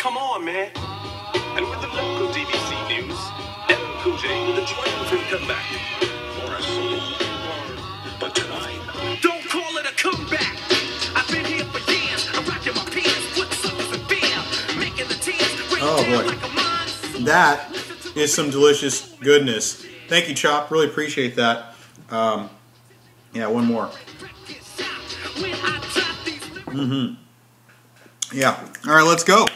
come on, man. And with the local DVC news, Ellen Cool J with a triumphant comeback. For a solo but tonight. Don't call it a comeback. I've been here for years. I'm rocking my peers, with suckers and beer, making the tears. Oh boy, that is some delicious goodness. Thank you, Chop. Really appreciate that. Yeah, one more. Yeah. All right, let's go.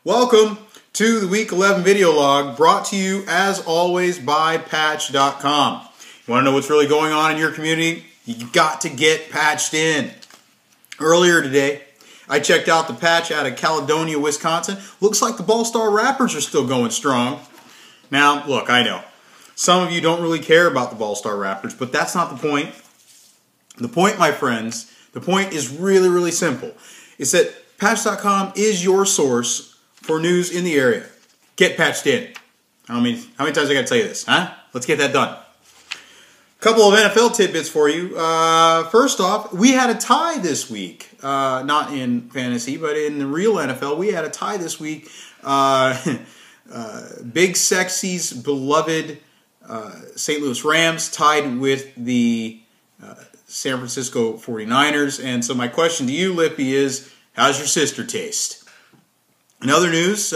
Welcome to the Week 11 video log, brought to you, as always, by Patch.com. You want to know what's really going on in your community? You've got to get patched in. Earlier today, I checked out the patch out of Caledonia, Wisconsin. Looks like the Ball-Star Rappers are still going strong. Now, look, I know. Some of you don't really care about the Ball-Star Rappers, but that's not the point. The point, my friends, the point is really, really simple. It's that Patch.com is your source for news in the area. Get patched in. How many times I got to tell you this, huh? Let's get that done. A couple of NFL tidbits for you. First off, we had a tie this week. Not in fantasy, but in the real NFL, we had a tie this week. Big Sexy's beloved St. Louis Rams tied with the San Francisco 49ers. And so my question to you, Lippy, is how's your sister taste? In other news,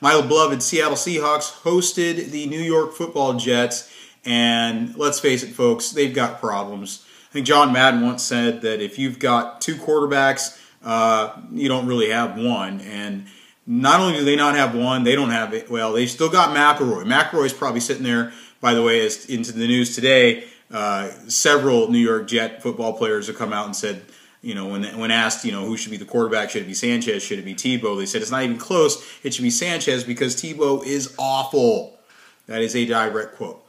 my beloved Seattle Seahawks hosted the New York Football Jets. And let's face it, folks, they've got problems. I think John Madden once said that if you've got two quarterbacks, you don't really have one. And not only do they not have one, they don't have it. Well, they still got McElroy. McElroy's probably sitting there, by the way, as into the news today. Several New York Jet football players have come out and said, you know, when asked, you know, who should be the quarterback, should it be Sanchez, should it be Tebow? They said it's not even close. It should be Sanchez because Tebow is awful. That is a direct quote.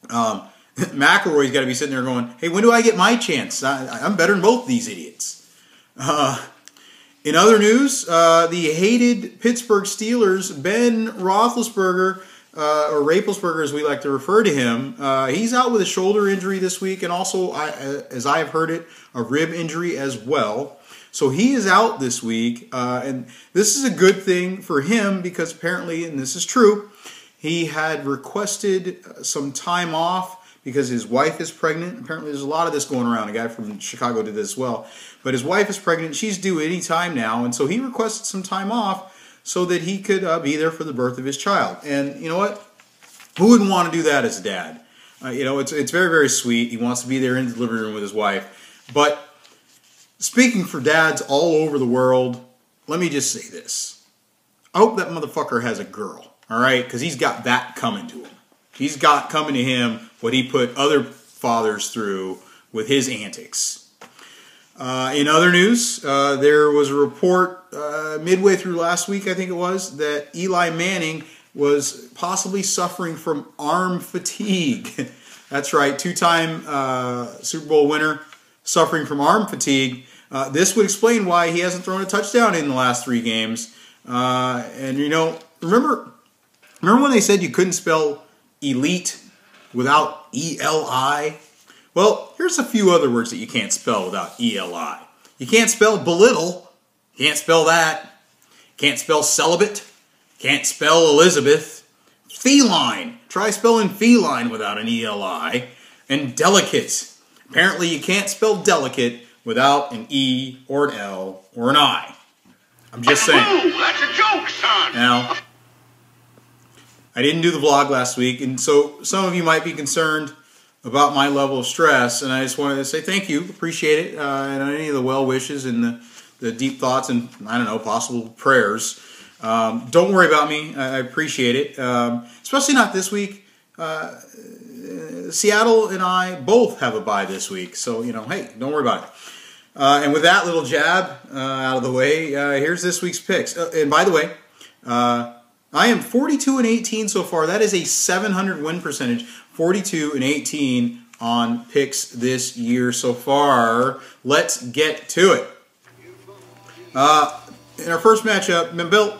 McElroy's got to be sitting there going, hey, when do I get my chance? I'm better than both these idiots. In other news, the hated Pittsburgh Steelers, Ben Roethlisberger, or Raplesberger as we like to refer to him, he's out with a shoulder injury this week, and also, as I have heard it, a rib injury as well. So he is out this week, and this is a good thing for him because apparently, and this is true, he had requested some time off because his wife is pregnant. Apparently there's a lot of this going around. A guy from Chicago did this as well. But his wife is pregnant. She's due any time now. And so he requested some time off so that he could be there for the birth of his child. And you know what? Who wouldn't want to do that as a dad? You know, it's very, very sweet. He wants to be there in the living room with his wife. But speaking for dads all over the world, let me just say this. I hope that motherfucker has a girl. All right, because he's got that coming to him. He's got coming to him what he put other fathers through with his antics. In other news, there was a report midway through last week, I think it was, that Eli Manning was possibly suffering from arm fatigue. That's right, two-time Super Bowl winner suffering from arm fatigue. This would explain why he hasn't thrown a touchdown in the last 3 games. And, you know, remember when they said you couldn't spell elite without E-L-I? Well, here's a few other words that you can't spell without E-L-I. You can't spell belittle. You can't spell that. Can't spell celibate. Can't spell Elizabeth. Feline. Try spelling feline without an E-L-I. And delicate. Apparently you can't spell delicate without an E or an L or an I. I'm just saying. Ooh, that's a joke, son. Now, I didn't do the vlog last week, and so some of you might be concerned about my level of stress, and I just wanted to say thank you, appreciate it, and any of the well wishes and the deep thoughts and, I don't know, possible prayers. Don't worry about me, I appreciate it, especially not this week. Seattle and I both have a bye this week, so, you know, hey, don't worry about it. And with that little jab out of the way, here's this week's picks. And by the way, I am 42-18 so far. That is a 700 win percentage. 42-18 on picks this year so far. Let's get to it. In our first matchup, Bill,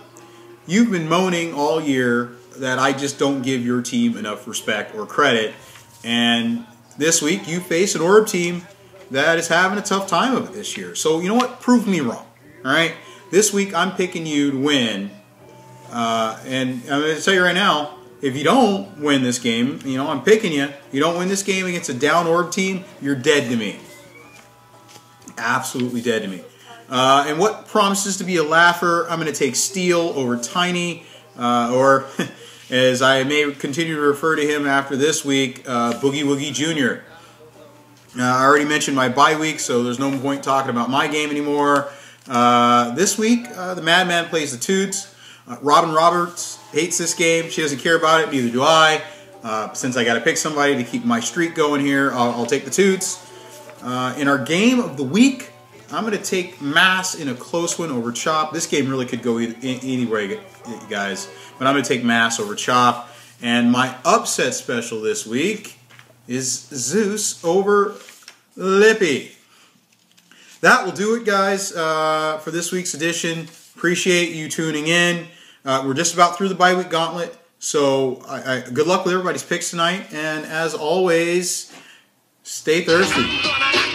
you've been moaning all year that I just don't give your team enough respect or credit. And this week, you face an Orb team that is having a tough time of it this year. So, you know what? Prove me wrong. All right? This week, I'm picking you to win. And I'm going to tell you right now, if you don't win this game, you know, I'm picking you. You don't win this game against a down orb team, you're dead to me. Absolutely dead to me. And what promises to be a laugher, I'm going to take Steel over Tiny, or as I may continue to refer to him after this week, Boogie Woogie Jr. I already mentioned my bye week, so there's no point talking about my game anymore. This week, the Madman plays the Toots. Robin Roberts hates this game. She doesn't care about it. Neither do I. Since I got to pick somebody to keep my streak going here, I'll take the Toots. In our game of the week, I'm going to take Mass in a close one over Chop. This game really could go any way, guys. But I'm going to take Mass over Chop. And my upset special this week is Zeus over Lippy. That will do it, guys, for this week's edition. Appreciate you tuning in. We're just about through the bye week gauntlet, so good luck with everybody's picks tonight. And as always, stay thirsty.